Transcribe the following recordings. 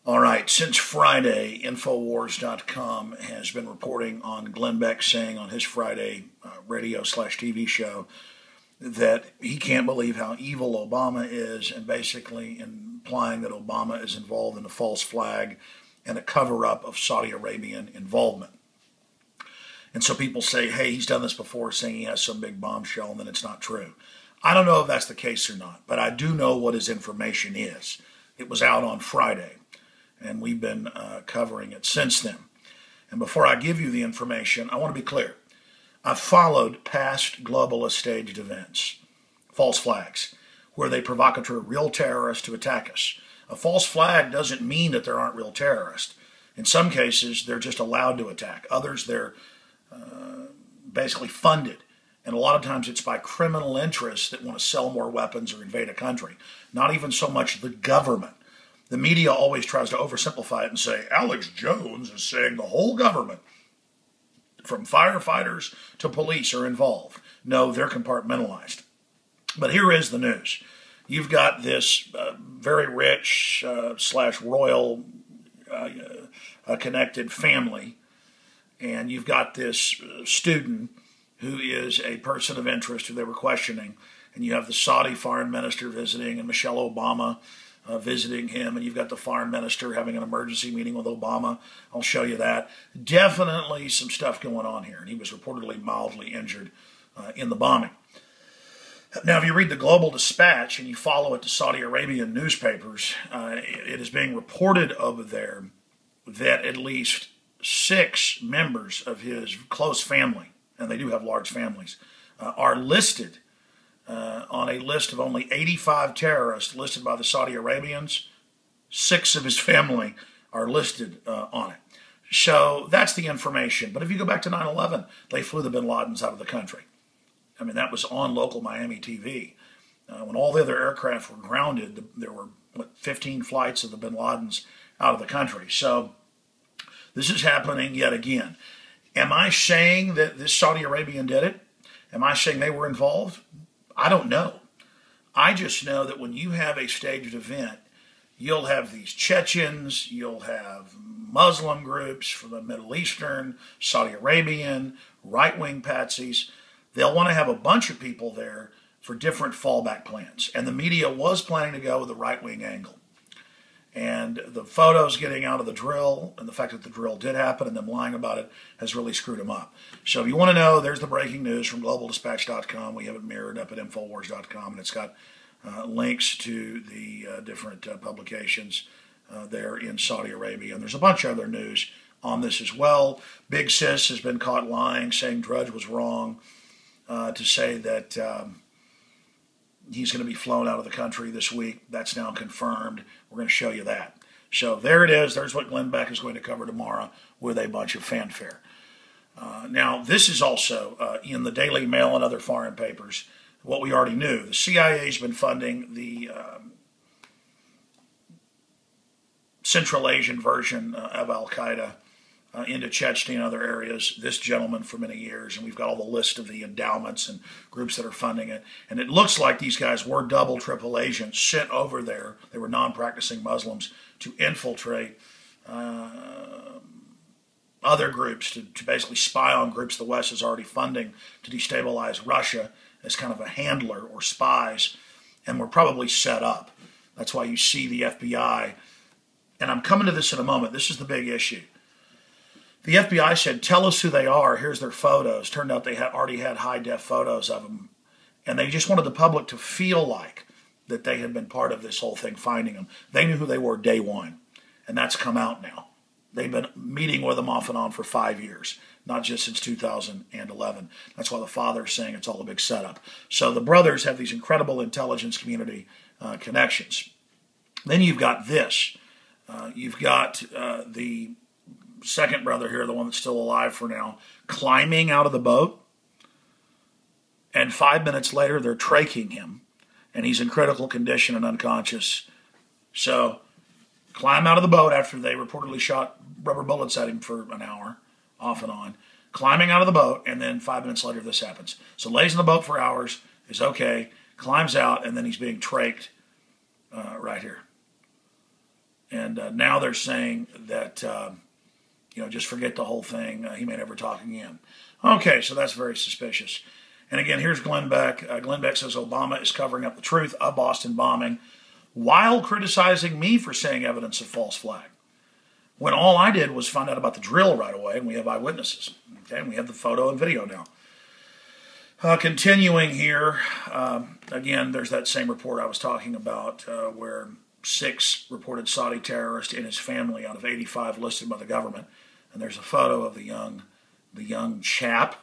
All right, since Friday, Infowars.com has been reporting on Glenn Beck saying on his Friday radio/TV show that he can't believe how evil Obama is, and basically implying that Obama is involved in a false flag and a cover-up of Saudi Arabian involvement. And so people say, hey, he's done this before, saying he has some big bombshell, and then it's not true. I don't know if that's the case or not, but I do know what his information is. It was out on Friday, and we've been covering it since then. And before I give you the information, I want to be clear. I've followed past globalist staged events, false flags, where they provocateur real terrorists to attack us. A false flag doesn't mean that there aren't real terrorists. In some cases, they're just allowed to attack. Others, they're basically funded. And a lot of times it's by criminal interests that want to sell more weapons or invade a country. Not even so much the government. The media always tries to oversimplify it and say, Alex Jones is saying the whole government, from firefighters to police, are involved. No, they're compartmentalized. But here is the news. You've got this very rich / royal connected family, and you've got this student who is a person of interest who they were questioning, and you have the Saudi foreign minister visiting and Michelle Obama visiting him, and you've got the foreign minister having an emergency meeting with Obama. I'll show you that. Definitely some stuff going on here, and he was reportedly mildly injured in the bombing. Now, if you read the Global Dispatch and you follow it to Saudi Arabian newspapers, it is being reported over there that at least 6 members of his close family, and they do have large families, are listed on a list of only 85 terrorists listed by the Saudi Arabians. 6 of his family are listed on it. So that's the information. But if you go back to 9/11, they flew the bin Ladens out of the country. I mean, that was on local Miami TV. When all the other aircraft were grounded, there were, 15 flights of the bin Ladens out of the country. So this is happening yet again. Am I saying that this Saudi Arabian did it? Am I saying they were involved? I don't know. I just know that when you have a staged event, you'll have these Chechens, you'll have Muslim groups from the Middle Eastern, Saudi Arabian, right-wing patsies. They'll want to have a bunch of people there for different fallback plans. And the media was planning to go with the right-wing angle. And the photos getting out of the drill and the fact that the drill did happen and them lying about it has really screwed them up. So if you want to know, there's the breaking news from globaldispatch.com. We have it mirrored up at Infowars.com, and it's got links to the different publications there in Saudi Arabia. And there's a bunch of other news on this as well. Big Sis has been caught lying, saying Drudge was wrong to say that he's going to be flown out of the country this week. That's now confirmed. We're going to show you that. So there it is. There's what Glenn Beck is going to cover tomorrow with a bunch of fanfare. Now, this is also in the Daily Mail and other foreign papers, what we already knew. The CIA's been funding the Central Asian version of Al-Qaeda into Chechnya and other areas, this gentleman for many years, and we've got all the list of the endowments and groups that are funding it. And it looks like these guys were double, triple agents sent over there. They were non-practicing Muslims to infiltrate other groups, to basically spy on groups the West is already funding to destabilize Russia as kind of a handler or spies, and were probably set up. That's why you see the FBI, and I'm coming to this in a moment. This is the big issue. The FBI said, tell us who they are. Here's their photos. Turned out they already had high-def photos of them. And they just wanted the public to feel like that they had been part of this whole thing, finding them. They knew who they were day one. And that's come out now. They've been meeting with them off and on for 5 years, not just since 2011. That's why the father's saying it's all a big setup. So the brothers have these incredible intelligence community connections. Then you've got this. You've got the second brother here, the one that's still alive for now, climbing out of the boat, and 5 minutes later they're tracheing him, and he's in critical condition and unconscious. So climb out of the boat after they reportedly shot rubber bullets at him for an hour, off and on, climbing out of the boat, and then 5 minutes later this happens. So lays in the boat for hours, is okay, climbs out, and then he's being trached right here. And now they're saying that, just forget the whole thing. He may never talk again. Okay, so that's very suspicious. And again, here's Glenn Beck. Glenn Beck says Obama is covering up the truth of Boston bombing while criticizing me for saying evidence of false flag, when all I did was find out about the drill right away, and we have eyewitnesses. Okay, and we have the photo and video now. Continuing here, again, there's that same report I was talking about where 6 reported Saudi terrorists in his family out of 85 listed by the government. And there's a photo of the young chap,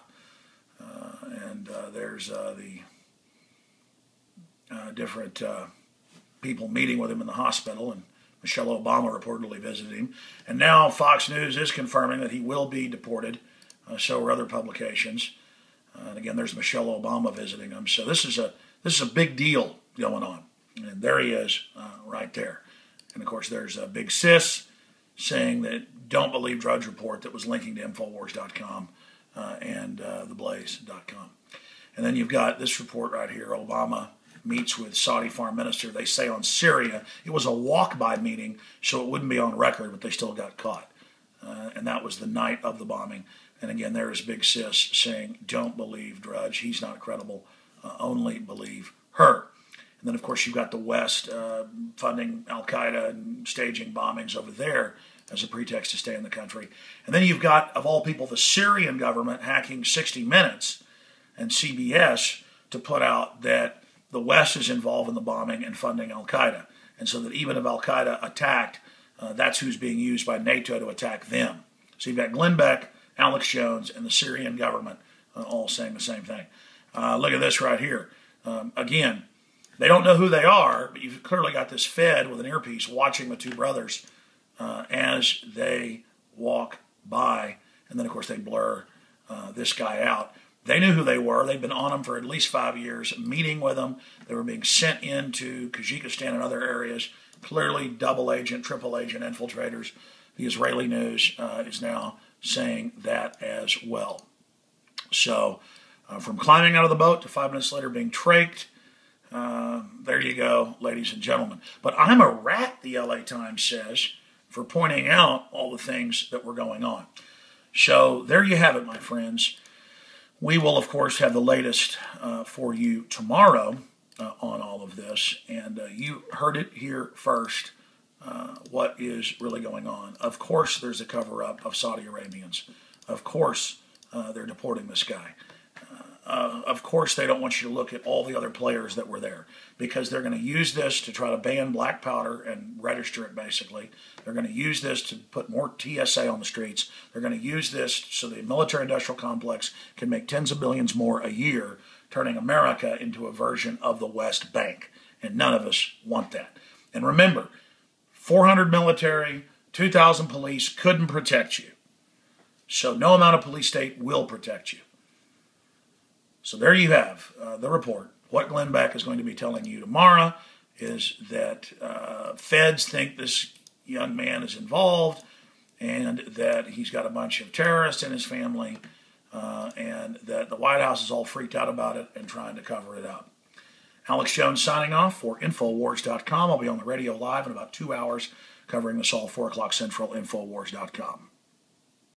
and there's the different people meeting with him in the hospital, and Michelle Obama reportedly visited him. And now Fox News is confirming that he will be deported. So are other publications. And again, there's Michelle Obama visiting him. So this is a big deal going on. And there he is right there. And of course, there's a big sis saying that don't believe Drudge Report that was linking to Infowars.com and theblaze.com. And then you've got this report right here. Obama meets with Saudi foreign minister. They say on Syria. It was a walk-by meeting, so it wouldn't be on record, but they still got caught. And that was the night of the bombing. And again, there is Big Sis saying, don't believe Drudge. He's not credible. Only believe her. And then, of course, you've got the West funding al-Qaeda and staging bombings over there as a pretext to stay in the country. And then you've got, of all people, the Syrian government hacking 60 Minutes and CBS to put out that the West is involved in the bombing and funding al-Qaeda. And so that even if al-Qaeda attacked, that's who's being used by NATO to attack them. So you've got Glenn Beck, Alex Jones, and the Syrian government all saying the same thing. Look at this right here. Again, they don't know who they are, but you've clearly got this Fed with an earpiece watching the two brothers as they walk by. And then, of course, they blur this guy out. They knew who they were. They'd been on them for at least 5 years, meeting with them. They were being sent into Kazakhstan and other areas. Clearly double agent, triple agent infiltrators. The Israeli news is now saying that as well. So from climbing out of the boat to 5 minutes later being traked, there you go, ladies and gentlemen. But I'm a rat, the LA Times says, for pointing out all the things that were going on. So there you have it, my friends. We will, of course, have the latest for you tomorrow on all of this. And you heard it here first, what is really going on. Of course, there's a cover-up of Saudi Arabians. Of course, they're deporting this guy. Of course, they don't want you to look at all the other players that were there because they're going to use this to try to ban black powder and register it, basically. They're going to use this to put more TSA on the streets. They're going to use this so the military-industrial complex can make tens of billions more a year, turning America into a version of the West Bank. And none of us want that. And remember, 400 military, 2,000 police couldn't protect you. So no amount of police state will protect you. So there you have the report. What Glenn Beck is going to be telling you tomorrow is that feds think this young man is involved and that he's got a bunch of terrorists in his family and that the White House is all freaked out about it and trying to cover it up. Alex Jones signing off for Infowars.com. I'll be on the radio live in about 2 hours covering this all 4 o'clock Central, Infowars.com.